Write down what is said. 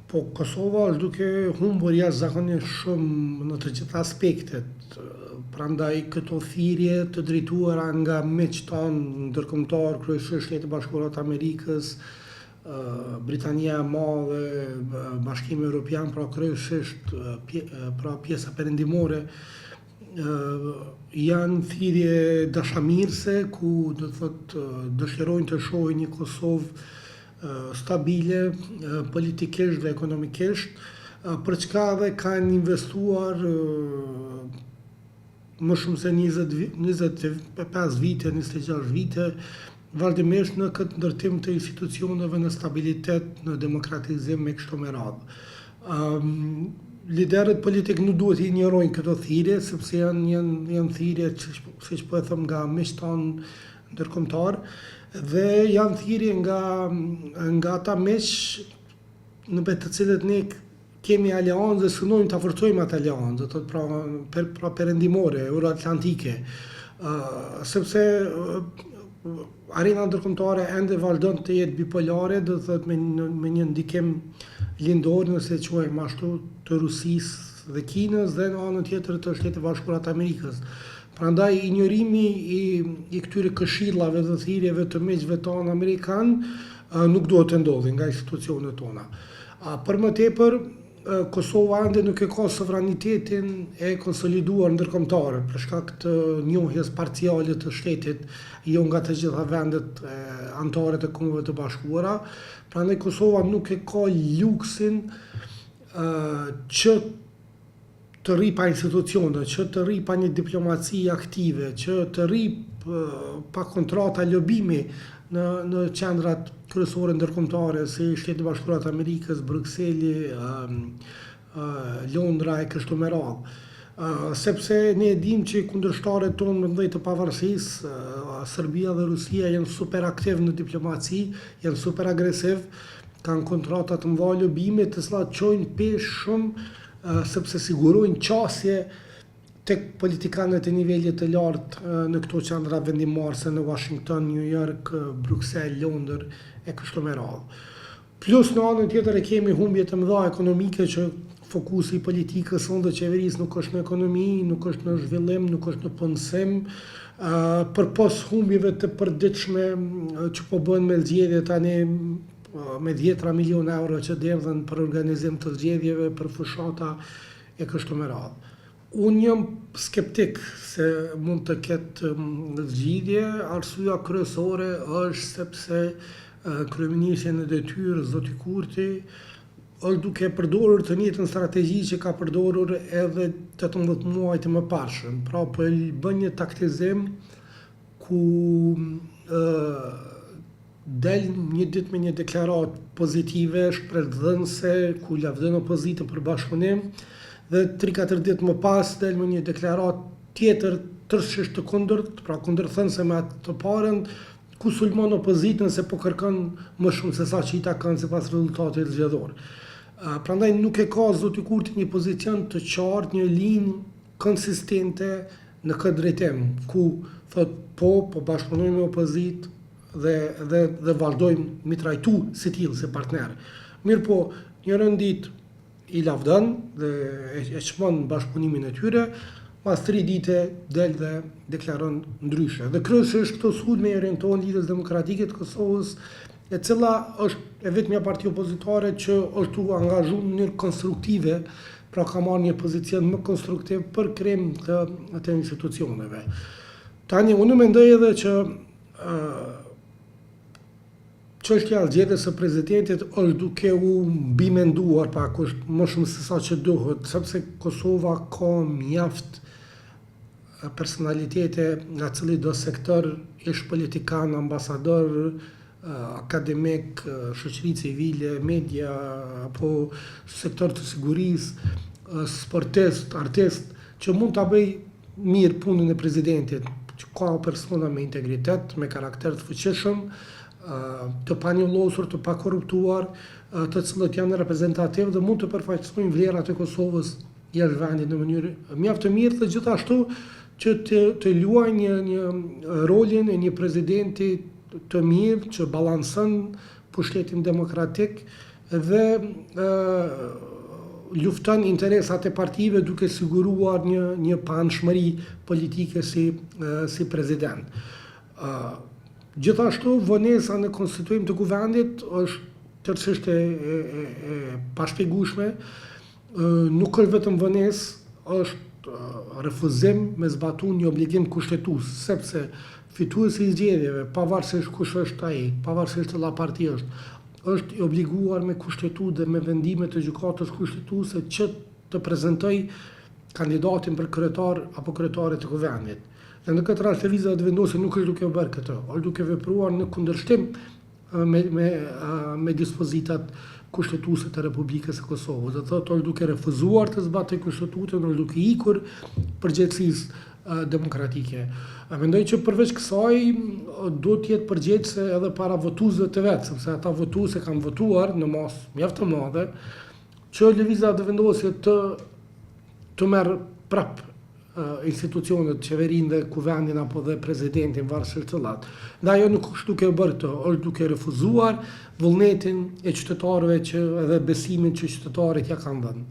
Po Kosova është duke humbur jashtëzakonisht shumë në të gjitha aspektet. Prandaj këto thirrje të drejtuara nga miqtë tanë ndërkombëtar, kryesisht Shtetet Bashkuara të Amerikës, Britania e Madhe, Bashkimi Evropian, pra kryesisht pra pjesa perëndimore, janë thirrje dashamirëse ku do të thotë dëshirojnë të shohin një Kosovë stabile politikisht dhe ekonomikisht, për çka dhe kanë investuar më shumë se 25 vite, 26 vite, vazhdimisht në këtë ndërtim të institucioneve, në stabilitet, në demokratizim e kështu me radhë. Liderët politik nuk duhet i injorojnë këto thirrje, sepse janë thirrje, siç po e them, nga miqtë tanë ndërkombëtar, dhe janë thirrje nga ata miq në me të cilët ne kemi aleancë dhe synojmë ta forcojmë atë aleancë, do të pra perëndimore, euroatlantike, sepse arena ndërkombëtare ende vazhdon të jetë bipolare, do të thotë me një ndikim lindor, nëse quajmë ashtu, të Rusisë dhe Kinës dhe në anën tjetër të Shtetit Bashkuar të Amerikës. Prandaj injorimi i këtyre këshillave dhe thirrjeve të miqve tanë amerikan nuk duhet të ndodhi nga institucionet tona. Për më tepër, Kosova ende nuk e ka sovranitetin e konsoliduar ndërkombëtar për shkak të njohjes parciale të shtetit, jo nga të gjitha vendet anëtare të Kombeve të Bashkuara. Prandaj Kosova nuk e ka luksin që të rri pa institucione, që të rri pa një diplomaci aktive, që të rri pa kontrata lobimi në qendrat kryesore ndërkombëtare si Shtetet Bashkuara të Amerikës, Brukseli, Londra e kështu me radhë. Sepse ne e dimë që kundërshtarët tonë në mëdhej të pavarësisë, Serbia dhe Rusia janë super aktiv në diplomaci, janë super agresiv, kanë kontrata të mëdha lobimi, të cilat çojnë peshë shumë, sepse sigurojnë qasje tek politikanët e nivelit të lartë në këto qendra vendimmarrëse në Washington, New York, Bruxelles, Londër e kështu me radhë. Plus në anën tjetër e kemi humbje të mëdha ekonomike që fokusi i politikës sonë dhe qeverisë nuk është në ekonomi, nuk është në zhvillim, nuk është në punësim, përpos humbjeve të përditshme që po bëhen me zgjedhje tani, me 10 milion euro që derdhen për organizim të zgjedhjeve, për fushata e kështu me radhë. Unë jam skeptik se mund të ketë zgjidhje, arsyeja kryesore është sepse kryeministri në detyrë, zoti Kurti, është duke përdorur të njëjtën strategji që ka përdorur edhe 18 muajt e mëparshëm. Pra po bën një taktizim ku del një ditë me një deklaratë pozitive, shpresdhënëse, ku lavdën opozitën për bashkëpunim, dhe 3-4 ditë më pas del me një deklaratë tjetër tërësisht të kundërt, pra kundërthënëse me atë të parën, ku sulmon opozitën se po kërkon më shumë se sa që i takon sipas rezultatit zgjedhor. Prandaj nuk e ka zoti Kurti një pozicion të qartë, një linjë konsistente në këtë drejtim, ku thot po bashkëpunojmë me opozitë dhe vazhdojmë mi trajtu si tillë, si partner. Mirë po, njërën ditë i lavdën dhe e çmon bashkëpunimin e tyre, pas 3 dite del dhe deklaron ndryshe. Dhe kryesisht këto sulme i orientohen lidhjes demokratike të Kosovës, e cila është e vetmja parti opozitare që është u angazhuar në mënyrë konstruktive, pra ka marrë një pozicion më konstruktiv për krijim të institucioneve. Tani unë mendoj edhe që çështja e zgjedhjes së presidentit është duke u bimenduar pak, është më shumë se sa që duhet, sepse Kosova ka mjaft personalitete nga cili do sektor, ish politikan, ambasador, akademik, shoqëri civile, media, apo sektor të sigurisë, sportist, artist, që mund ta bëj mirë punën e presidentit, që ka persona me integritet, me karakter të fuqishëm, të panjollosur, të pakorruptuar, të cilët janë reprezentativ dhe mund të përfaqësojnë vlerat e Kosovës jashtë vendit në mënyrë mjaft të mirë, dhe gjithashtu që të luajë një rolin e një presidenti të mirë që balanson pushtetin demokratik dhe lufton interesat e partive duke siguruar një panshmëri politike si prezident. Gjithashtu, vonesa në konstituim të kuvendit është tërësisht e pashpjegueshme, nuk është vetëm vonesë, është refuzim me zbatu një obligim kushtetues, sepse fituesi i zgjedhjeve, pavarësisht kush është ai, pavarësisht cila parti është i obliguar me kushtetu dhe me vendime të gjykatës kushtetuese që të prezantoj kandidatin për kryetar apo kryetare të kuvendit. Dhe në këtë rast lëvizja e vendosur nuk është duke bërë këtë, është duke vepruar në kundërshtim me dispozitat kushtetuese të Republikës së Kosovës. Do thotë është duke refuzuar të zbatojë kushtetutën, është duke ikur përgjegjësisë demokratike. Mendoj që përveç kësaj duhet të jetë përgjegjëse edhe para votuesve të vet, sepse ata votuese kanë votuar në masë mjaft të madhe që lëvizja e vendosur të merr prap institucionet, qeverinë dhe kuvendin apo dhe presidentin varësisht cëllat. Dhe ajo nuk është duke bërë këtë, është duke refuzuar vullnetin e qytetarëve që edhe besimin që qytetarët ja kanë dhënë.